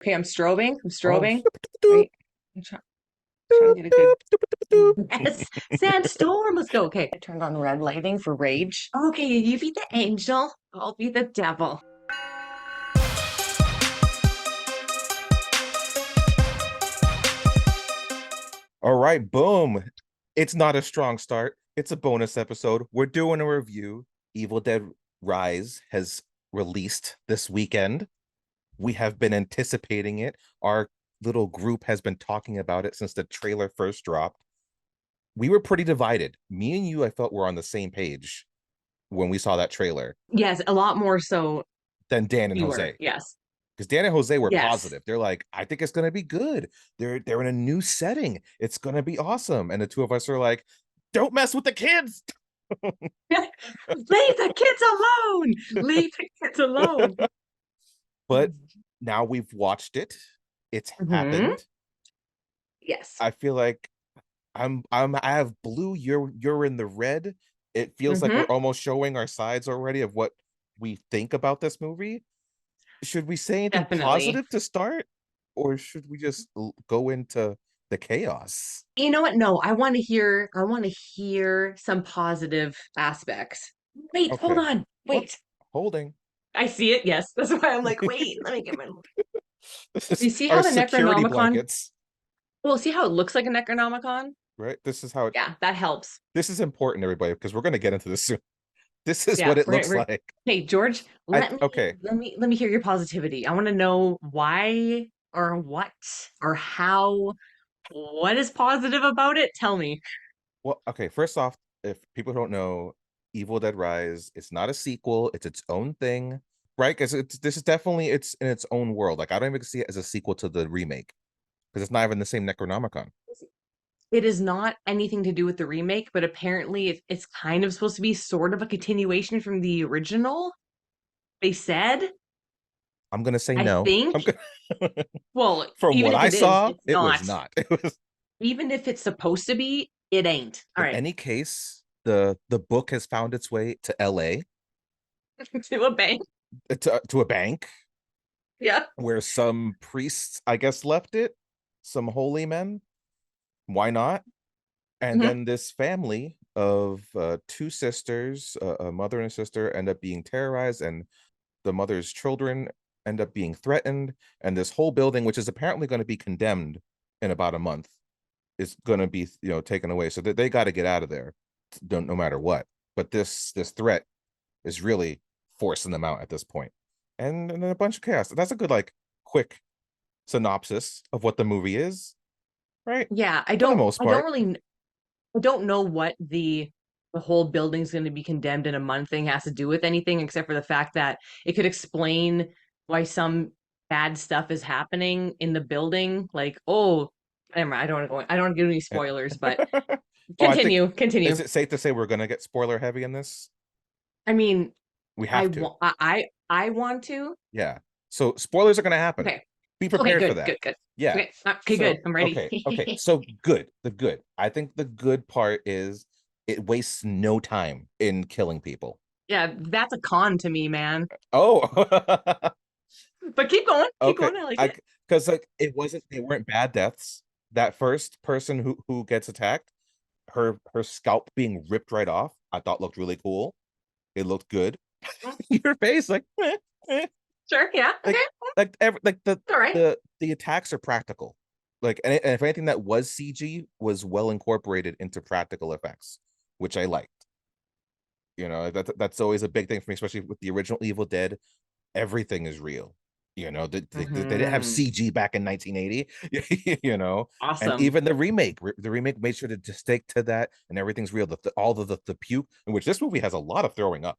Okay, I'm strobing. I'm Oh. strobing. Wait, I'm trying to get a good. Yes, sandstorm. Let's go. Okay, I turned on red lighting for rage. Okay, you be the angel. I'll be the devil. All right, boom. It's not a strong start. It's a bonus episode. We're doing a review. Evil Dead Rise has released this weekend. We have been anticipating it. Our little group has been talking about it since the trailer first dropped. We were pretty divided. Me and you, I felt, were on the same page when we saw that trailer Yes, a lot more so than Dan and we were. Jose. Yes. Because Dan and Jose were Yes. positive. They're like, I think it's gonna be good. They're in a new setting. It's gonna be awesome. And the two of us are like, don't mess with the kids. Leave the kids alone. Leave the kids alone. But now we've watched it. It's Hmm. happened. Yes. I feel like I have blue, you're in the red. It feels like we're Hmm. almost showing our sides already of what we think about this movie. Should we say anything Definitely. positive to start, or should we just go into the chaos? You know what? No, I want to hear some positive aspects. Wait, hold Okay. on. Oh, Wait. holding. I see it. Yes. That's why I'm like, wait, let me get my. This is You see our how the security Necronomicon, blankets, well, see how it looks like a Necronomicon? right? This is how it, Yeah, that helps. this is important, everybody, because we're going to get into this soon. This is what Yeah, it we're looks we're like. Hey, George, I let me okay. let me let me hear your positivity. I want to know why or what or how. What is positive about it? Tell me. Well, okay. First off, if people don't know, Evil Dead Rise, it's not a sequel. It's its own thing, right? Because this is definitely it's in its own world. Like I don't even see it as a sequel to the remake because it's not even the same Necronomicon. It is not anything to do with the remake, but apparently it's kind of supposed to be sort of a continuation from the original. They said, I'm gonna say I no. think. I'm gonna. Well, From even what if I it is, saw, it's it was not. not. It was. Even if it's supposed to be, it ain't. All In right. any case, the book has found its way to L.A. To a bank. To a bank Yeah. where some priests, I guess, left it. Some holy men. Why not? And Hmm. then this family of two sisters, a mother and a sister, end up being terrorized, and the mother's children end up being threatened. And this whole building, which is apparently going to be condemned in about a month, is going to be taken away. So that they got to get out of there, no matter what. But this threat is really forcing them out at this point, and then a bunch of chaos. That's a good quick synopsis of what the movie is, right? Yeah, For the most I don't part. really I don't know what the whole building's going to be condemned in a month thing has to do with anything except for the fact that it could explain why some bad stuff is happening in the building. Like, oh, never mind, I don't want to give any spoilers, but Oh, I think, continue. is it safe to say we're gonna get spoiler heavy in this? I mean, We have to. I want to. Yeah. So spoilers are gonna happen. Okay. Be Okay, prepared for good, that. good, good. Yeah. Okay, good. So I'm ready. okay. So good. The good. I think the good part is it wastes no time in killing people. Yeah, that's a con to me, man. Oh, But keep going. Keep okay. going. I like I it. because they weren't bad deaths. That first person who gets attacked, her scalp being ripped right off, I thought looked really cool. It looked good. Mm, Your face, like, sure. Yeah. Okay. like, like All right. the attacks are practical. Like, and if anything that was CG was well incorporated into practical effects, which I liked. That's always a big thing for me, especially with the original Evil Dead. Everything is real. They didn't have Hmm. CG back in 1980. And Awesome. even the remake made sure to stick to that, and everything's real. All the puke, in which this movie has a lot of throwing up.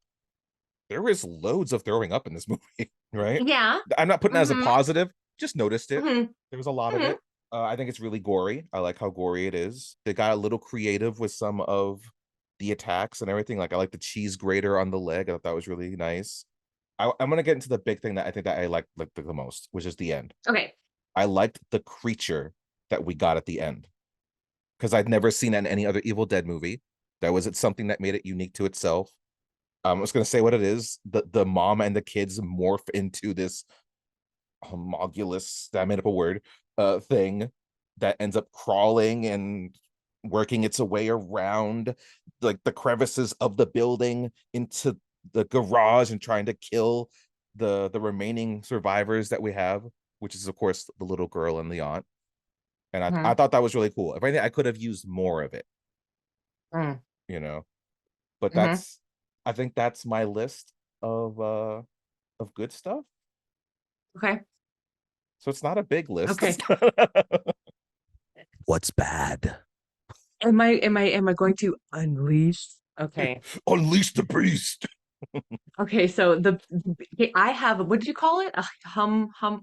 There is loads of throwing up in this movie, right? Yeah. I'm not putting that as a Hmm. positive, just noticed it. Hmm. There was a lot of Hmm. it. I think it's really gory. I like how gory it is. They got a little creative with some of the attacks and everything. Like I like the cheese grater on the leg. I thought that was really nice. I'm gonna get into the big thing that I think that I like the most, which is the end. Okay. I liked the creature that we got at the end because I'd never seen it in any other Evil Dead movie. That was something that made it unique to itself. I'm just gonna say what it is. The mom and the kids morph into this homologous, I made up a word, thing that ends up crawling and working its way around like the crevices of the building into the garage and trying to kill the remaining survivors that we have, which is of course the little girl and the aunt. And I Mhm. thought that was really cool. If anything, I could have used more of it, Mm. you know. But Mhm. that's I think that's my list of good stuff. Okay. So it's not a big list. Okay. What's bad? Am I going to unleash? Okay. Unleash the beast. Okay, so okay, I have what did you call it? A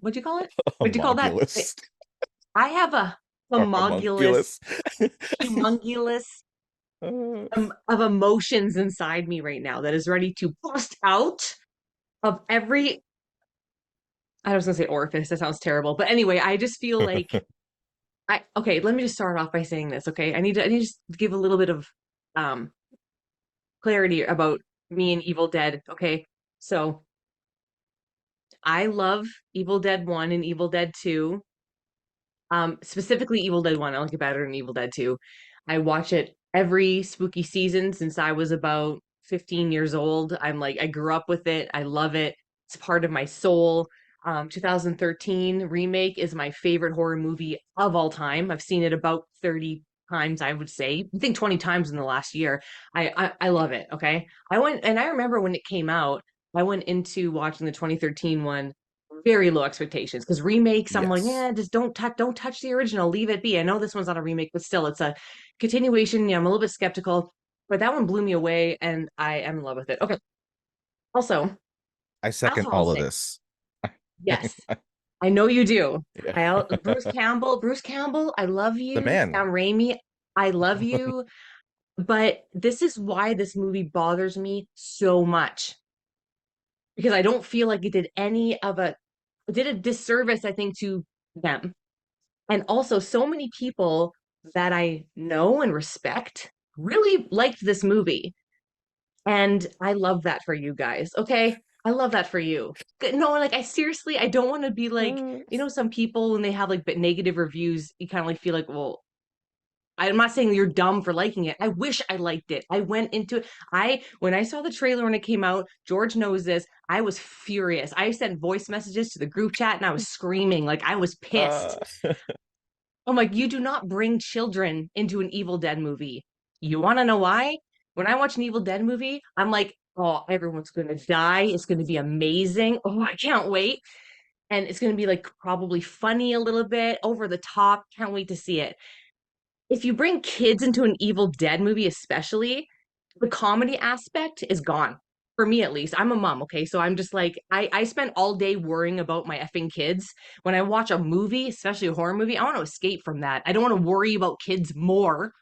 what do you call it? What do you call that? Homunculus I have a or homogulous, homunculus. humongous Uh, of emotions inside me right now that is ready to bust out of every, I was gonna say orifice, that sounds terrible. But anyway, I just feel like okay, let me just start off by saying this, okay? I need to just give a little bit of um clarity about me and Evil Dead, okay? So I love Evil Dead 1 and Evil Dead 2. Specifically Evil Dead 1. I like it better than Evil Dead 2. I watch it every spooky season since I was about 15 years old. I'm like, I grew up with it. I love it. It's part of my soul. 2013 remake is my favorite horror movie of all time. I've seen it about 30 times, I would say. I think 20 times in the last year. I love it. Okay. I went and I remember when it came out, I went into watching the 2013 one very low expectations because remakes, I'm like, yes. yeah, just don't touch the original, leave it be. I know this one's not a remake, but still, it's a continuation. Yeah, I'm a little bit skeptical, but that one blew me away, and I am in love with it. Okay. Also, I that's second all I'll all of say. this. Yes, I know you do. Yeah. Bruce Campbell, I love The you. man. Sam Raimi, I love you. But this is why this movie bothers me so much because I don't feel like it did a disservice, I think, to them. And also, so many people that I know and respect really liked this movie. And I love that for you guys. Okay. I love that for you. No, like I seriously, I don't want to be like, some people when they have like negative reviews, you kind of like feel like, well, I'm not saying you're dumb for liking it. I wish I liked it. I went into it. When I saw the trailer when it came out, George knows this. I was furious. I sent voice messages to the group chat and I was screaming like I was uh, pissed. I'm like, you do not bring children into an Evil Dead movie. You want to know why? When I watch an Evil Dead movie, I'm like, oh, everyone's going to die. It's going to be amazing. Oh, I can't wait. And it's going to be like probably funny a little bit, over the top. Can't wait to see it. If you bring kids into an Evil Dead movie, especially, the comedy aspect is gone. For me, at least. I'm a mom, okay? So I'm just like, I spend all day worrying about my effing kids. When I watch a movie, especially a horror movie, I want to escape from that. I don't want to worry about kids more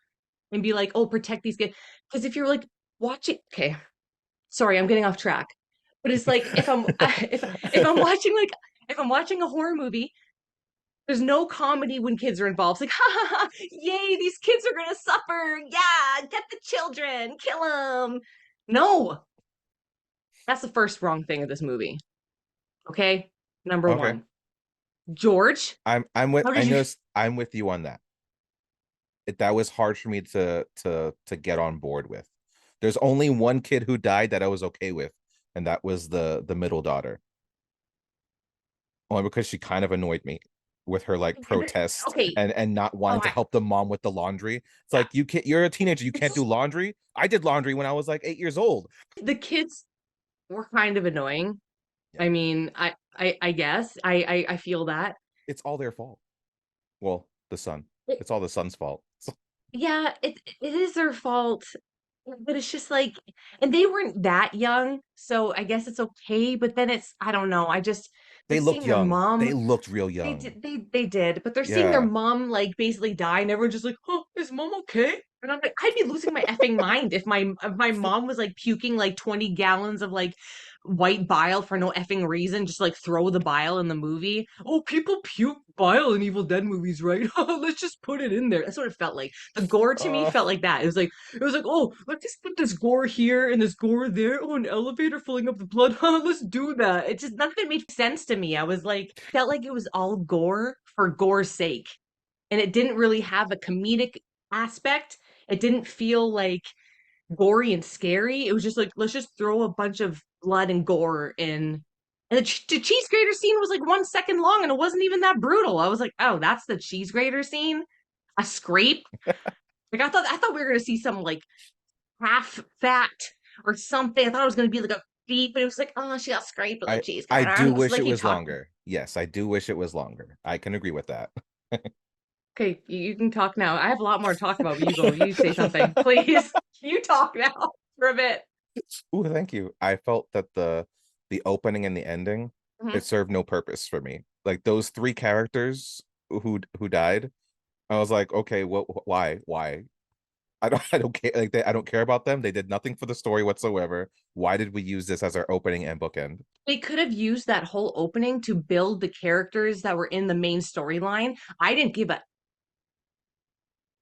and be like, oh, protect these kids. Because if you're like watching, okay, sorry, I'm getting off track. But it's like if I'm watching if I'm watching a horror movie, there's no comedy when kids are involved. It's like, ha ha ha, yay, these kids are gonna suffer. Yeah, get the children, kill them. No, that's the first wrong thing of this movie. Okay, number okay. one. George, I'm with how I did you? know I'm with you on that. That was hard for me to get on board with. There's only one kid who died that I was okay with, and that was the middle daughter. Only because she kind of annoyed me with her like protest Okay, and not oh, wanting to help the mom with the laundry. It's like you can't, you're a teenager, you can't it's do laundry. I did laundry when I was like 8 years old. the kids were kind of annoying. Yeah. I mean, I guess I feel that. It's all their fault. Well, the son. It, It's all the son's fault. yeah, it is their fault. But it's just like, and they weren't that young, so I guess it's okay. But then I don't know. They're They looked seeing their young. mom. They looked real They young. did, they did, but they're seeing their Yeah. mom like basically die, and everyone's just like, "Oh, is mom okay?" And I'm like, I'd be losing my effing mind if my mom was like puking like 20 gallons of like white bile for no effing reason, just like throw the bile in the movie. Oh, people puke bile in Evil Dead movies, right? Let's just put it in there. That's what it felt like. The gore to me Uh, felt like that. It was like, oh, let's just put this gore here and this gore there. Oh, an elevator filling up the blood. Let's do that. It just none of it made sense to me. I was like, felt like it was all gore for gore's sake. And it didn't really have a comedic aspect. It didn't feel like gory and scary. It was just like, let's just throw a bunch of blood and gore in. And the cheese grater scene was like 1 second long and it wasn't even that brutal. I was like, oh, that's the cheese grater scene? A scrape? Like I thought we were gonna see some like half fat or something. I thought it was gonna be like a beef, but it was like, oh, she got scraped with a cheese I grater. do I'm just wish like, it keep was talking. longer. Yes, I do wish it was longer. I can agree with that. Okay, you can talk now. I have a lot more to talk about, but you go. You say something, please. You talk now for a bit. Ooh, thank you. I felt that the opening and the ending, Mhm. it served no purpose for me. Like those three characters who died, I was like, okay, what why? I don't care like I don't care about them. They did nothing for the story whatsoever. Why did we use this as our opening and bookend? They could have used that whole opening to build the characters that were in the main storyline. I didn't give a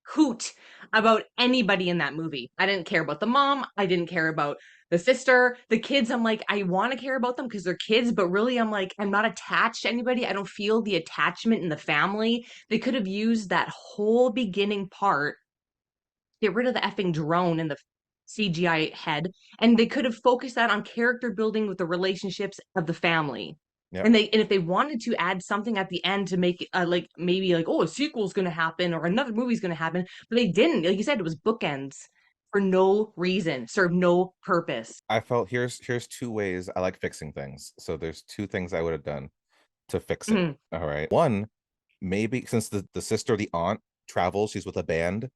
hoot about anybody in that movie. I didn't care about the mom. I didn't care about the sister, the kids. I'm like, I want to care about them because they're kids, but really, I'm like, I'm not attached to anybody. I don't feel the attachment in the family. They could have used that whole beginning part, get rid of the effing drone and the CGI head, and they could have focused that on character building with the relationships of the family. Yep. And if they wanted to add something at the end to make it like maybe like, oh, a sequel's going to happen or another movie's going to happen, but they didn't. Like you said, it was bookends for no reason, served no purpose. I felt here's two ways I like fixing things. So there's two things I would have done to fix it. Mhm. All right. One, maybe since the sister, the aunt travels, she's with a band,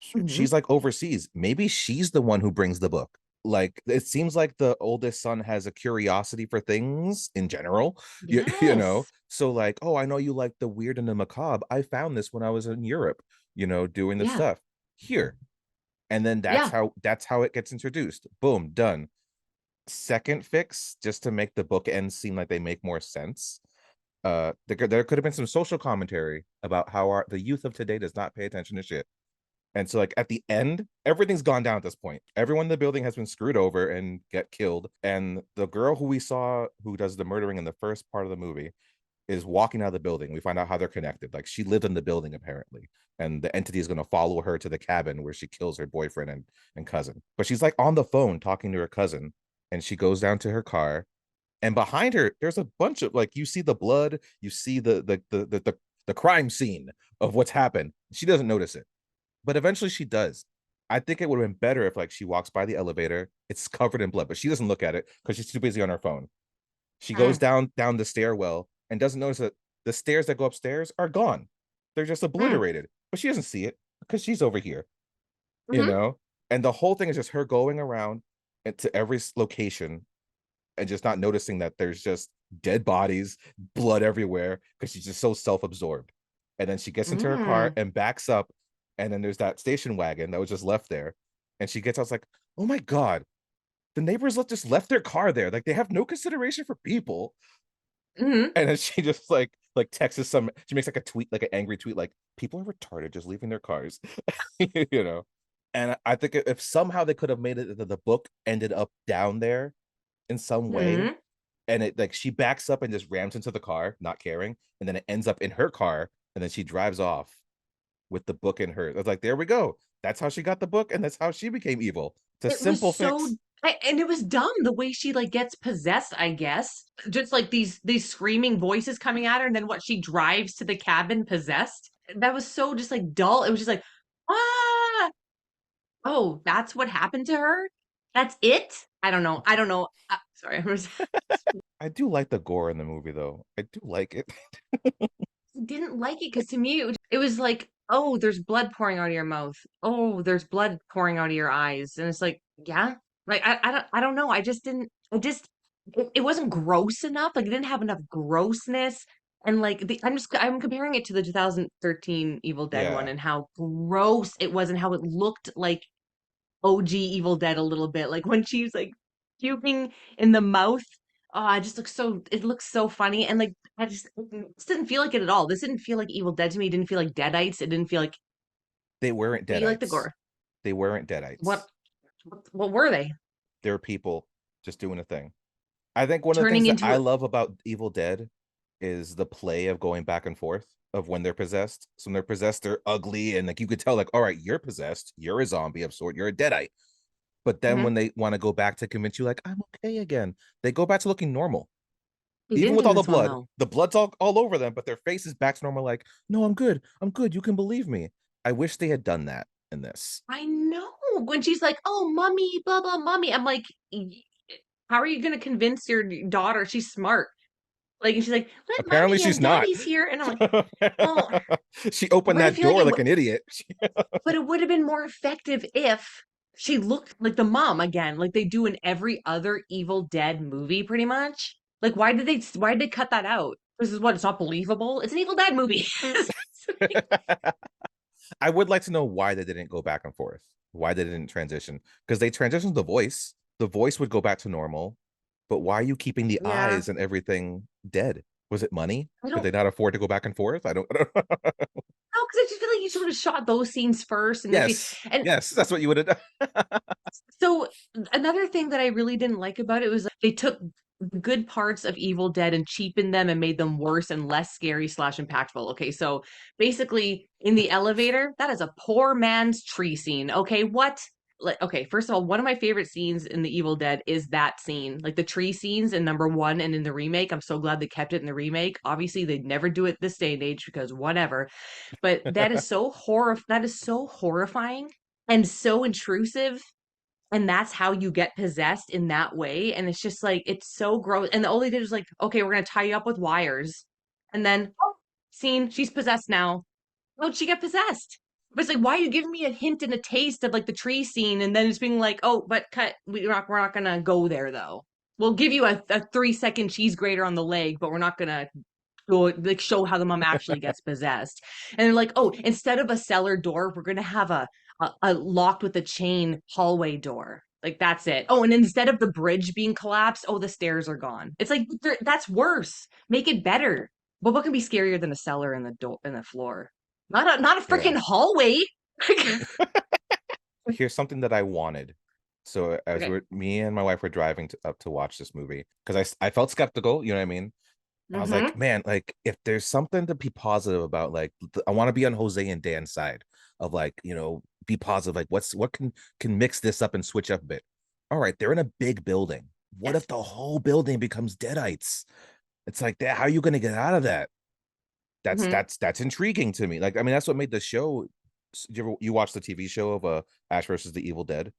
she's Mhm. like overseas. Maybe she's the one who brings the book. Like it seems like the oldest son has a curiosity for things in general, you know. Yes. So like, oh, I know you like the weird and the macabre. I found this when I was in Europe, doing this Yeah. stuff here, and then Yeah. that's how it gets introduced. Boom, done. Second fix, just to make the book ends seem like they make more sense. There could have been some social commentary about how the youth of today does not pay attention to shit. And so, like at the end, everything's gone down at this point. Everyone in the building has been screwed over and get killed. And the girl who we saw who does the murdering in the first part of the movie is walking out of the building. We find out how they're connected. Like she lived in the building apparently, and the entity is going to follow her to the cabin where she kills her boyfriend and cousin. But she's like on the phone talking to her cousin, and she goes down to her car, and behind her there's a bunch of like you see the blood, you see the crime scene of what's happened. She doesn't notice it, but eventually she does. I think it would have been better if like she walks by the elevator, it's covered in blood, but she doesn't look at it because she's too busy on her phone. She goes Mm. down the stairwell and doesn't notice that the stairs that go upstairs are gone. They're just Mm. obliterated, but she doesn't see it because she's over here, you Hmm. know. And the whole thing is just her going around to every location and just not noticing that there's just dead bodies, blood everywhere because she's just so self-absorbed. And then she gets into her car Mm. and backs up, and then there's that station wagon that was just left there. And she gets out, like, oh my god, the neighbors just left their car there. Like they have no consideration for people. Hmm. And then she just like texts some. She makes like a tweet, like an angry tweet, like people are retarded just leaving their cars, you know. And I think if somehow they could have made it that the book ended up down there in some way, Hmm. and it like she backs up and just rams into the car, not caring, and then it ends up in her car, and then she drives off with the book in her. It's like there we go. That's how she got the book, and that's how she became evil. It's a It was simple so fix. and it was dumb the way she like gets possessed, I guess. Just like these screaming voices coming at her, and then what she drives to the cabin possessed. That was so just like dull. It was just like, ah, oh, that's what happened to her. That's it. I don't know. I don't know. Sorry, I was I do like the gore in the movie, though. I do like it. didn't like it because to me it was like, oh, there's blood pouring out of your mouth. Oh, there's blood pouring out of your eyes, and it's like, yeah, like I don't know. I just didn't. It wasn't gross enough. Like it didn't have enough grossness. And like I'm comparing it to the 2013 Evil Dead one Yeah. and how gross it was and how it looked like OG Evil Dead a little bit. Like when she's like puking in the mouth. Oh, it looks so funny. And like, this didn't feel like it at all. This didn't feel like Evil Dead to me. It didn't feel like Deadites. It didn't feel like, They weren't but you like the deadites. gore. They weren't What, deadites. what were they? They're people just doing a thing. I think one of the things Turning that into I a, love about Evil Dead is the play of going back and forth of when they're possessed. So when they're possessed, they're ugly, and like you could tell, like, all right, you're possessed, you're a zombie of sort, you're a deadite. But then when Mhm. they want to go back to convince you, like, I'm okay again, they go back to looking normal. They Even didn't with all convince one though. the blood's all over them, but their face is back to normal, like, no, I'm good. I'm good. You can believe me. I wish they had done that in this. I know when she's like, "Oh, mommy, blah blah, mommy." I'm like, how are you going to convince your daughter she's smart? Like, and she's like, "Let Apparently mommy she's and not. daddy's here," and I'm like, "Well, She opened but I that feel like door like an idiot. but it would have been more effective if she looked like the mom again, like they do in every other Evil Dead movie, pretty much. Like, why did they cut that out? This is what it's not believable. It's an Evil Dead movie. I would like to know why they didn't go back and forth. Why they didn't transition? Because they transitioned the voice. The voice would go back to normal. But why are you keeping the Yeah, eyes and everything dead? Was it money? I Could don't they not afford to go back and forth? I don't know. know because I just feel like you sort of shot those scenes first, and Yes. and Yes, that's what you would have done. so another thing that I really didn't like about it was they took the good parts of Evil Dead and cheapened them and made them worse and less scary slash impactful. Okay, so basically in the elevator, that is a poor man's tree scene. Okay, what? Okay, first of all, one of my favorite scenes in the Evil Dead is that scene, like the tree scenes in number one and in the remake. I'm so glad they kept it in the remake. Obviously, they'd never do it this day and age because whatever. But that is so horrifying and so intrusive, and that's how you get possessed in that way. And it's just like it's so gross. And all they did was like, okay, we're gonna tie you up with wires, and then oh, scene, she's possessed now. How'd she get possessed? But it's like, why are you giving me a hint and a taste of like the tree scene, and then it's being like, oh, but cut, we're not gonna go there though. We'll give you a 3 second cheese grater on the leg, but we're not gonna go like show how the mom actually gets possessed. And they're like, oh, instead of a cellar door, we're gonna have a locked with a chain hallway door. Like that's it. Oh, and instead of the bridge being collapsed, oh, the stairs are gone. It's like that's worse. Make it better. But what can be scarier than a cellar in the door in the floor? Not a Yeah. freaking hallway. Here's something that I wanted. So as Okay. me and my wife were driving up to watch this movie, because I felt skeptical, you know what I mean? I was like, Mm-hmm. man, like if there's something to be positive about, like I want to be on Jose and Dan's side of like, be positive. Like what can mix this up and switch up a bit. All right, they're in a big building. What Yes. if the whole building becomes deadites? It's like that. How are you going to get out of that? Mm-hmm. That's intriguing to me. Like, I mean, that's what made the show. You watch the TV show of Ash versus the Evil Dead?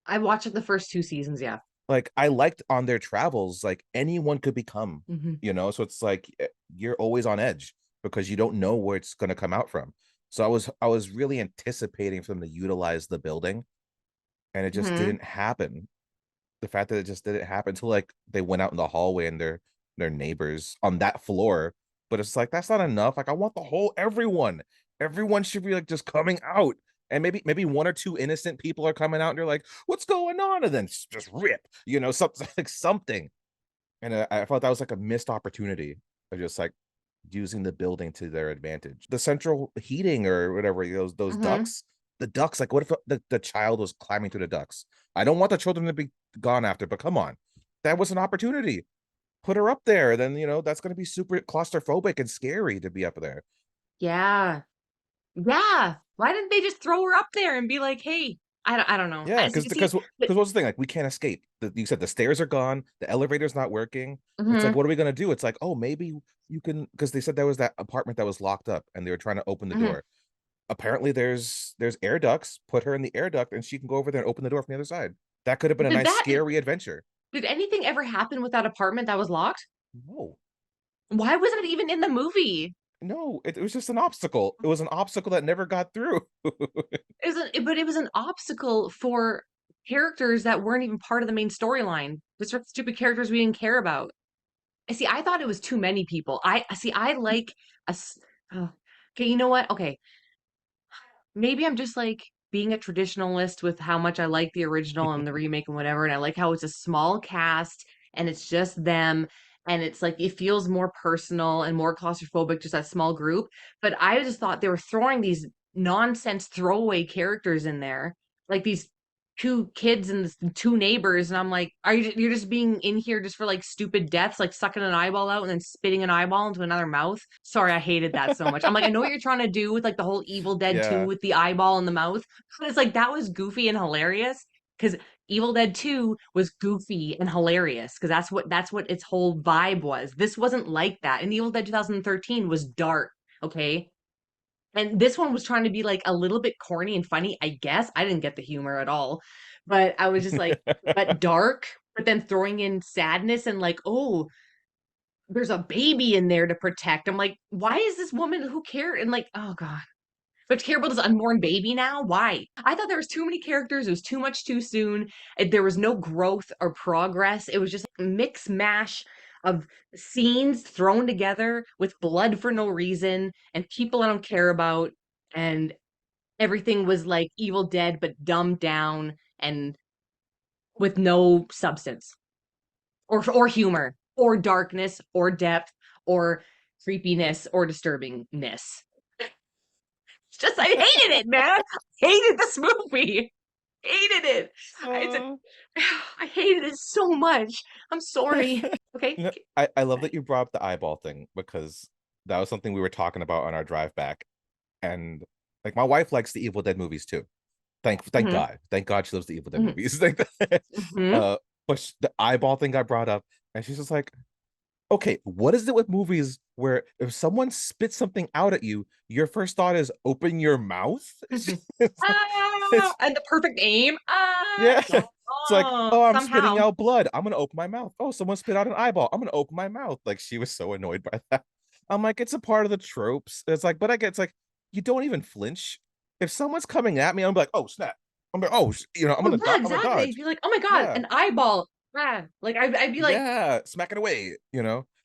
I watched it the first two seasons, yeah. Like I liked on their travels, like anyone could become, Mm-hmm. so it's like you're always on edge because you don't know where it's going to come out from. So I was really anticipating for them to utilize the building, and it just Mm-hmm. didn't happen. The fact that it just didn't happen until like they went out in the hallway and their neighbors on that floor. But it's like that's not enough. Like I want the whole everyone should be like just coming out. And maybe one or two innocent people are coming out and they're like, what's going on? And then just rip, something like something. And I thought that was like a missed opportunity of just like using the building to their advantage. The central heating or whatever, those Mm-hmm. ducks, the ducks, like what if the child was climbing through the ducks? I don't want the children to be gone after, but come on. That was an opportunity. Put her up there. Then, that's going to be super claustrophobic and scary to be up there. Yeah. Yeah. Why didn't they just throw her up there and be like, hey, I don't know. Yeah, I because see, see, because but because what's the thing? Like we can't escape. You said the stairs are gone, the elevator's not working. It's like, mm-hmm, what are we gonna do? It's like, oh, maybe you can, because they said there was that apartment that was locked up and they were trying to open the mm-hmm. door. Apparently, there's air ducts. Put her in the air duct, and she can go over there and open the door from the other side. That could have been a Did nice, that scary adventure. did anything ever happen with that apartment that was locked? No, Why wasn't it even in the movie? no, it was just an obstacle. It was an obstacle that never got through. But it was an obstacle for characters that weren't even part of the main storyline. The sort of stupid characters we didn't care about. I see. I thought it was too many people. I see. I like a. Oh, okay, you know what? Okay, maybe I'm just like being a traditionalist with how much I like the original and the remake and whatever, and I like how it's a small cast and it's just them, and it's like it feels more personal and more claustrophobic, just that small group. But I just thought they were throwing these nonsense throwaway characters in there, like these two kids and two neighbors, and I'm like, you're just being in here just for like stupid deaths, like sucking an eyeball out and then spitting an eyeball into another mouth? Sorry, I hated that so much. I'm like, I know what you're trying to do with like the whole Evil Dead 2 Yeah. with the eyeball in the mouth, but it's like that was goofy and hilarious because Evil Dead 2 was goofy and hilarious because that's what its whole vibe was. This wasn't like that. And Evil Dead 2013 was dark, okay? And this one was trying to be like a little bit corny and funny, I guess. I didn't get the humor at all. But I was just like, but dark, but then throwing in sadness and like, oh, there's a baby in there to protect. I'm like, why is this woman who cared? And like, oh God. But to care about this unborn baby now? Why? I thought there was too many characters. It was too much too soon. There was no growth or progress. It was just a mix mash of scenes thrown together with blood for no reason and people I don't care about. And everything was like Evil Dead, but dumbed down and with no substance or humor or darkness or depth or creepiness or disturbingness. Just I hated it, man. Hated this movie. Hated it. I Uh, I hated it so much. I'm sorry. Okay. you know, I love that you brought up the eyeball thing because that was something we were talking about on our drive back. And like my wife likes the Evil Dead movies too. Thank Hmm. God. Thank God she loves the Evil Dead Hmm. movies. Hmm. But the eyeball thing got brought up, and she's just like, okay, what is it with movies where if someone spits something out at you, your first thought is open your mouth? Ah, It's and the perfect aim. Ah, yeah. It's like, oh, oh, I'm spitting somehow. out blood. I'm gonna open my mouth. Oh, someone spit out an eyeball. I'm gonna open my mouth. Like she was so annoyed by that. I'm like, it's a part of the tropes. It's like, but I get it's like you don't even flinch. If someone's coming at me, I'm like, oh snap. I'm like, oh, I'm Oh gonna yeah, I'm gonna exactly. You'd dodge. be like, oh my God, Yeah, an eyeball. Ah, like I'd be like, yeah, smack it away.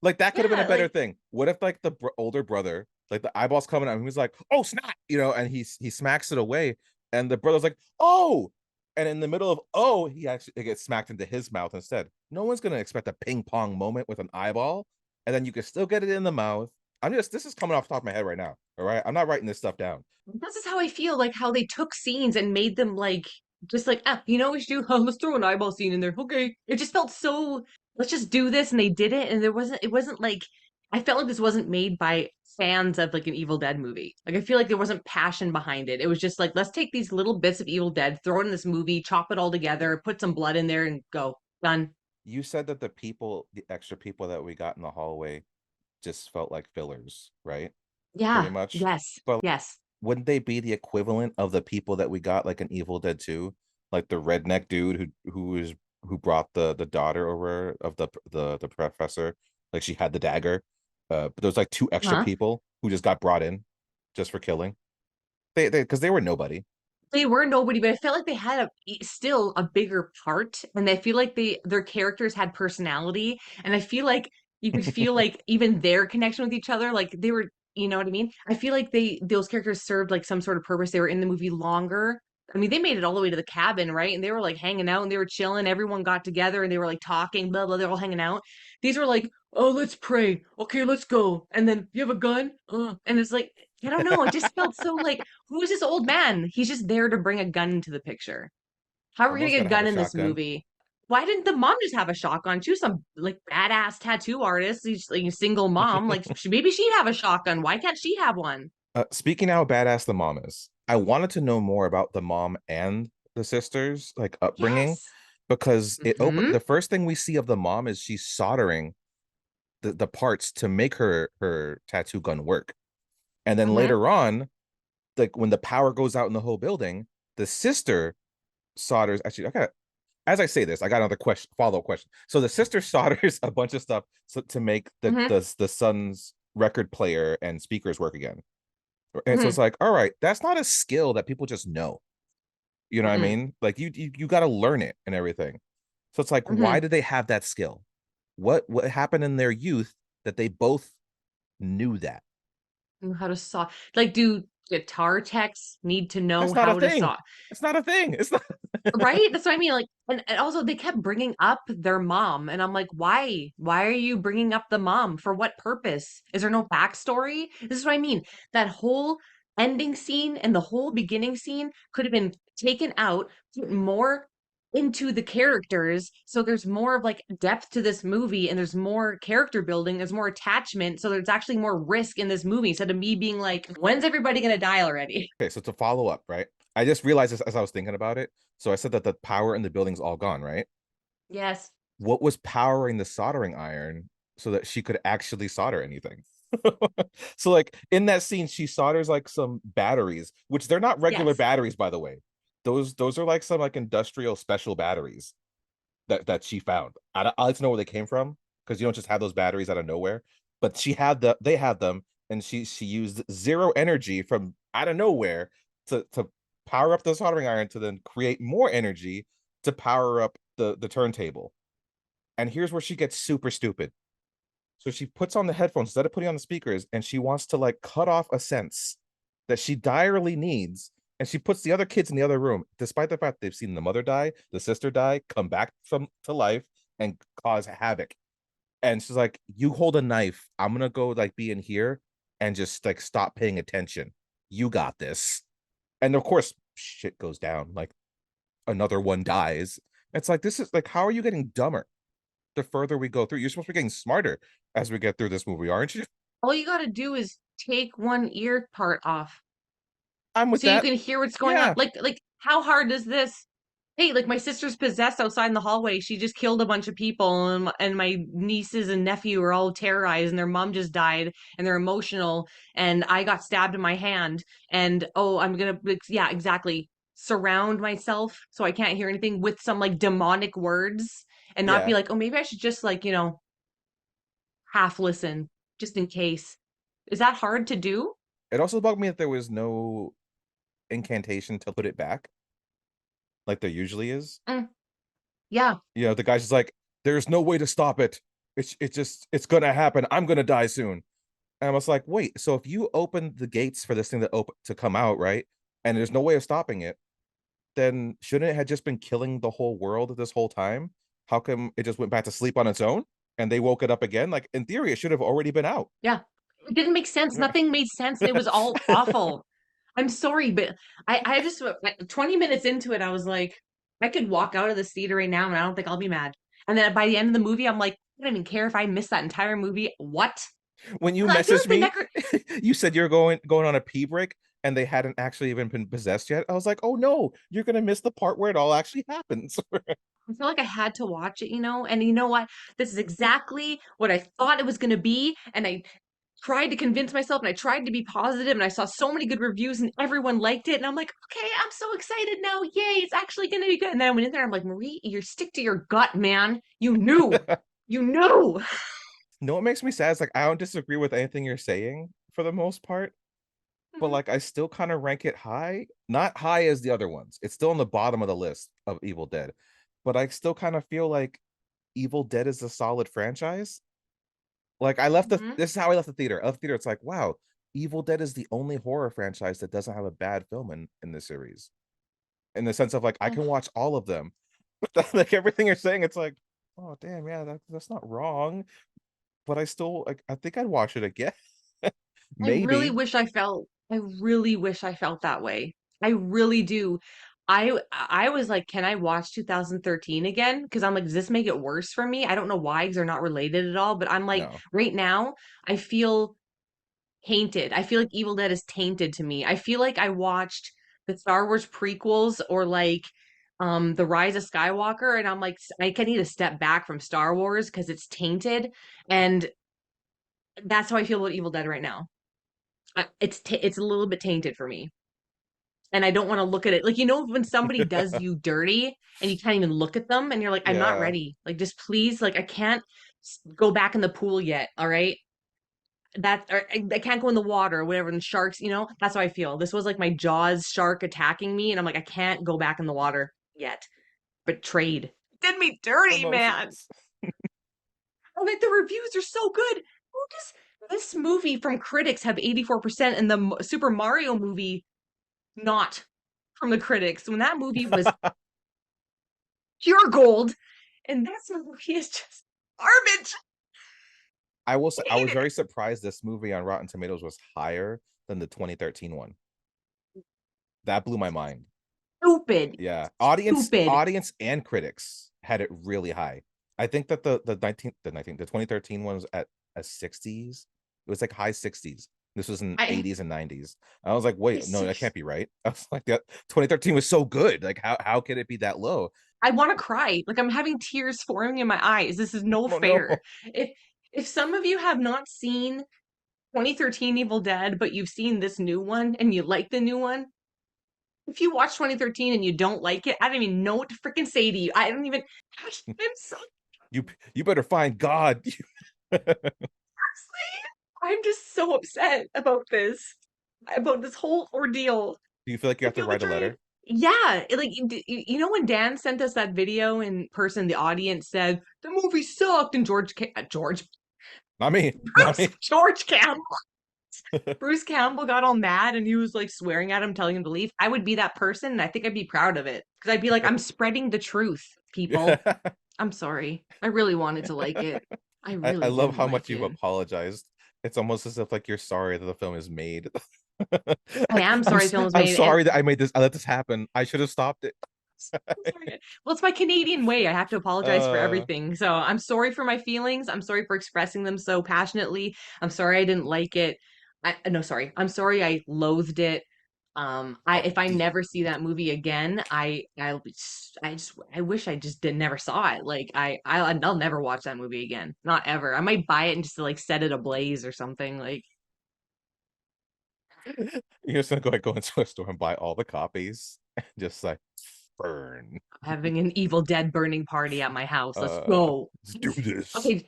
Like that could have been a yeah, better like thing. What if like the older brother, like the eyeball's coming at him, he's like, oh snap, and he smacks it away, and the brother's like, oh, and in the middle of oh, he actually it gets smacked into his mouth instead. No one's gonna expect a ping pong moment with an eyeball, and then you can still get it in the mouth. This is coming off the top of my head right now. All right, I'm not writing this stuff down. this is how I feel, like how they took scenes and made them like just like, ah, you know what we should do? Let's throw an eyeball scene in there. Okay. It just felt so let's just do this, and they did it, and it wasn't like I felt like this wasn't made by fans of like an Evil Dead movie. Like I feel like there wasn't passion behind it. It was just like, let's take these little bits of Evil Dead, throw it in this movie, chop it all together, put some blood in there, and go. Done. You said that the extra people that we got in the hallway just felt like fillers, right? Pretty Yeah. much. Yes. But Yes. wouldn't they be the equivalent of the people that we got like an Evil Dead 2? Like the redneck dude who brought the daughter over of the professor. Like she had the dagger. But there's like two extra Huh? people who just got brought in just for killing. They because they were nobody. They were nobody, but I felt like they had still a bigger part, and I feel like their characters had personality, and I feel like you could feel like even their connection with each other, like they were, you know what I mean? I feel like those characters served like some sort of purpose. They were in the movie longer. I mean, they made it all the way to the cabin, right? And they were like hanging out and they were chilling. Everyone got together and they were like talking, blah blah. They're all hanging out. These were like, oh, let's pray. Okay, let's go. And then you have a gun? And it's like, I don't know. It just felt so like who is this old man? He's just there to bring a gun into the picture. How are we gonna Someone's get a gotta have gun a in this shotgun. movie? Why didn't the mom just have a shotgun? She was some like badass tattoo artist. She's like a single mom. Like maybe she'd have a shotgun. Why can't she have one? Speaking how badass the mom is, I wanted to know more about the mom and the sisters, like upbringing, Yes. because Mm-hmm. the first thing we see of the mom is she's soldering the parts to make her tattoo gun work. And then Mm-hmm. later on, like when the power goes out in the whole building, the sister solders actually I got as I say this, I got another question, follow-up question. So the sister solders a bunch of stuff to make Mm-hmm. the son's record player and speakers work again. And so it's Mm-hmm. like, all right, that's not a skill that people just know. You know what I Mm-hmm. mean? Like you got to learn it and everything. So it's like, why Mm-hmm. did they have that skill? What happened in their youth that they both knew that? How to saw like do guitar techs need to know That's not a how to thing. saw. It's not a thing. It's not. Right? That's what I mean. Like, and also they kept bringing up their mom, and I'm like, why? Why are you bringing up the mom? For what purpose? Is there no backstory? This is what I mean. That whole ending scene and the whole beginning scene could have been taken out, put more into the characters, so there's more of like depth to this movie, and there's more character building, there's more attachment, so there's actually more risk in this movie instead of me being like, when's everybody gonna die already? Okay, so to follow up, right? I just realized this as I was thinking about it. So I said that the power in the building's all gone, right? Yes. What was powering the soldering iron so that she could actually solder anything? So like in that scene, she solders like some batteries, which they're not regular Yes. batteries, by the way. Those are like some like industrial special batteries that she found. I'd like to know where they came from because you don't just have those batteries out of nowhere. But they had them, and she used zero energy from out of nowhere to power up the soldering iron to then create more energy to power up the turntable. And here's where she gets super stupid. So she puts on the headphones instead of putting on the speakers, and she wants to like cut off a sense that she direly needs. And she puts the other kids in the other room, despite the fact they've seen the mother die, the sister die, come back from to life, and cause havoc. And she's like, "You hold a knife. I'm gonna go like be in here and just like stop paying attention. You got this." And of course, shit goes down. Like another one dies. It's like this is like, how are you getting dumber the further we go through? You're supposed to be getting smarter as we get through this movie, aren't you? All you gotta do is take one ear part off I'm with so you that. can hear what's going on. Yeah. Like how hard is this? Hey, like my sister's possessed outside in the hallway. She just killed a bunch of people, and my nieces and nephew are all terrorized, and their mom just died, and they're emotional, and I got stabbed in my hand, and oh, I'm gonna, like, yeah, exactly. Surround myself so I can't hear anything with some like demonic words, and not be Yeah. like, oh, maybe I should just like, half listen just in case. Is that hard to do? It also bugged me that there was no incantation to put it back, like there usually is. Mm, yeah. You know, the guy's just like, "There's no way to stop it. It's gonna happen. I'm gonna die soon." And I was like, "Wait, so if you open the gates for this thing to come out, right? And there's no way of stopping it, then shouldn't it have just been killing the whole world this whole time? How come it just went back to sleep on its own and they woke it up again? Like in theory, it should have already been out." Yeah. It didn't make sense. Nothing made sense. It was all awful. I'm sorry, but I just 20 minutes into it, I was like, I could walk out of this theater right now and I don't think I'll be mad. And then by the end of the movie, I'm like, I don't even care if I miss that entire movie. What? When you I feel messaged like the me, necro you said you're going on a pee break and they hadn't actually even been possessed yet. I was like, "Oh no, you're gonna miss the part where it all actually happens." I feel like I had to watch it, and you know what? This is exactly what I thought it was going to be. And I tried to convince myself and I tried to be positive and I saw so many good reviews and everyone liked it. And I'm like, okay, I'm so excited now. Yay, it's actually going to be good. And then I went in there, I'm like, Marie, you stick to your gut, man. You knew. You knew. No, what makes me sad is like I don't disagree with anything you're saying for the most part, but Mhm, like I still kind of rank it high, not high as the other ones. It's still on the bottom of the list of Evil Dead, but I still kind of feel like Evil Dead is a solid franchise. Like I left the mhm, this is how I left the theater. I left the theater. It's like, wow, Evil Dead is the only horror franchise that doesn't have a bad film in the series. In the sense of like I mm. can watch all of them. But like everything you're saying, it's like, oh damn, yeah, that's not wrong. But I still like I think I'd watch it again. Maybe. I really wish I felt that way. I really do. I was like, can I watch 2013 again? Because I'm like, does this make it worse for me? I don't know why, because they're not related at all. But I'm like, No. right now, I feel tainted. I feel like Evil Dead is tainted to me. I feel like I watched the Star Wars prequels or like The Rise of Skywalker, and I'm like, I can need to step back from Star Wars because it's tainted. And that's how I feel about Evil Dead right now. It's a little bit tainted for me, and I don't want to look at it. Like, when somebody does you dirty and you can't even look at them, and you're like, I'm not Yeah. ready. Like, just please, like, I can't go back in the pool yet. All right, or I can't go in the water or whatever. And sharks, that's how I feel. This was like my Jaws shark attacking me, and I'm like, I can't go back in the water yet. Betrayed. Did me dirty, man. Emotions. I'm like, the reviews are so good. Who just This movie from critics have 84%, and the Super Mario movie not from the critics. When that movie was pure gold, and this movie is just garbage. I will say I I hate was it. very surprised this movie on Rotten Tomatoes was higher than the 2013 one. That blew my mind. Stupid. Yeah, Stupid. audience and critics had it really high. I think that the 2013 one was at a 60s. It was like high 60s. This was in I 80s and 90s. I was like, wait, no, that I can't be right. I was like, that 2013 was so good. Like, how can it be that low? want to cry. Like I'm having tears forming in my eyes. This is no Oh no. fair. If if some of you have not seen 2013 Evil Dead, but you've seen this new one and you like the new one, if you watch 2013 and you don't like it, I don't even know what to freaking say to you. I don't even. I'm so You you better find God. I'm just so upset about this whole ordeal. Do you feel like you I have to feel write like a letter? yeah, like you know when Dan sent us that video in person, the audience said the movie sucked, and Not me. Not me. George Campbell Bruce Campbell got all mad and he was like swearing at him, telling him to leave. I would be that person, and I think I'd be proud of it because I'd be like, I'm spreading the truth, people. I'm sorry. I really wanted to like it. I I really love didn't how much like you've it. apologized. It's almost as if like you're sorry that the film is made. I am sorry the film was I'm made, and sorry that I made this. I let this happen. I should have stopped it. sorry. Well, it's my Canadian way. I have to apologize for uh, everything. So I'm sorry for my feelings. I'm sorry for expressing them so passionately. I'm sorry I didn't like it. No, sorry. I'm sorry I loathed it. I oh, if I never see that movie again, I wish I just did never saw it. Like I'll never watch that movie again. Not ever. I might buy it and just to, like set it ablaze or something. Like you're just gonna go into a store and buy all the copies and just like burn. having an Evil Dead burning party at my house. Let's go. Let's do this. Okay,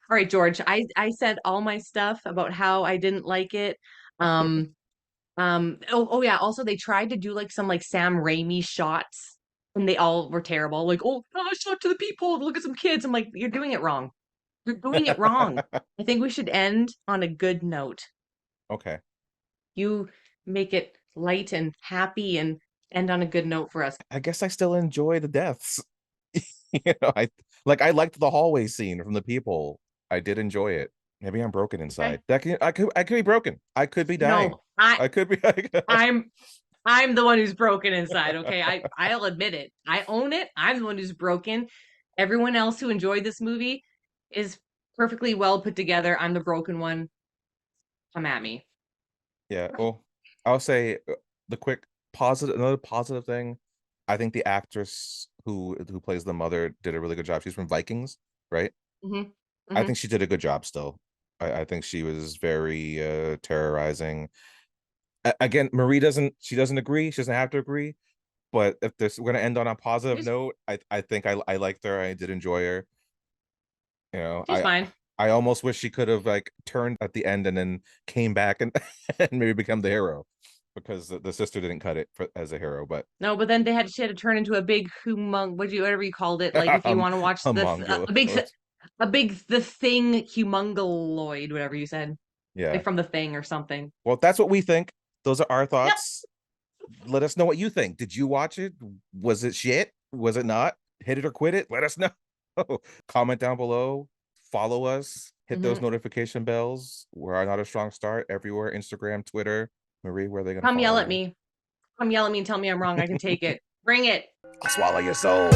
all right, George. I said all my stuff about how I didn't like it. Um, oh yeah. Also, they tried to do like some like Sam Raimi shots, and they all were terrible. Like, oh, shot to the people. Look at some kids. I'm like, you're doing it wrong. You're doing it wrong. I think we should end on a good note. Okay. You make it light and happy and end on a good note for us. I guess I still enjoy the deaths. I liked the hallway scene from the people. I did enjoy it. Maybe I'm broken inside. Okay? I could be broken. I could be dying. No, I I could be I'm I'm the one who's broken inside, okay? I'll admit it. I own it. I'm the one who's broken. Everyone else who enjoyed this movie is perfectly well put together. I'm the broken one. Come at me. yeah. Well, I'll say the quick positive another positive thing. I think the actress who plays the mother did a really good job. She's from Vikings, right? Hmm. I Hmm. think she did a good job still. I think she was very terrorizing. Again, Marie doesn't agree. She doesn't have to agree. But if this we're gonna end on a positive She's note, I think I liked her. I did enjoy her. You know, she's fine. I almost wish she could have like turned at the end and then came back and and maybe become the hero because the sister didn't cut it as a hero. But No, but then she had to turn into a big whatever you called it. Like if you want to watch a mongol. a big the thing humongoloid, whatever you said, Yeah. like from the thing or something. Well, that's what we think. Those are our Yep. thoughts. Let us know what you think. Did you watch it? Was it shit? Was it not? Hit it or quit it? Let us know. Comment down below. Follow us. Hit those Hmm. notification bells. We're not a strong start everywhere. Instagram, Twitter. Marie, where are they going to Come follow yell at you? me. Come yell at me and tell me I'm wrong. I can take it. Bring it. I'll swallow your soul.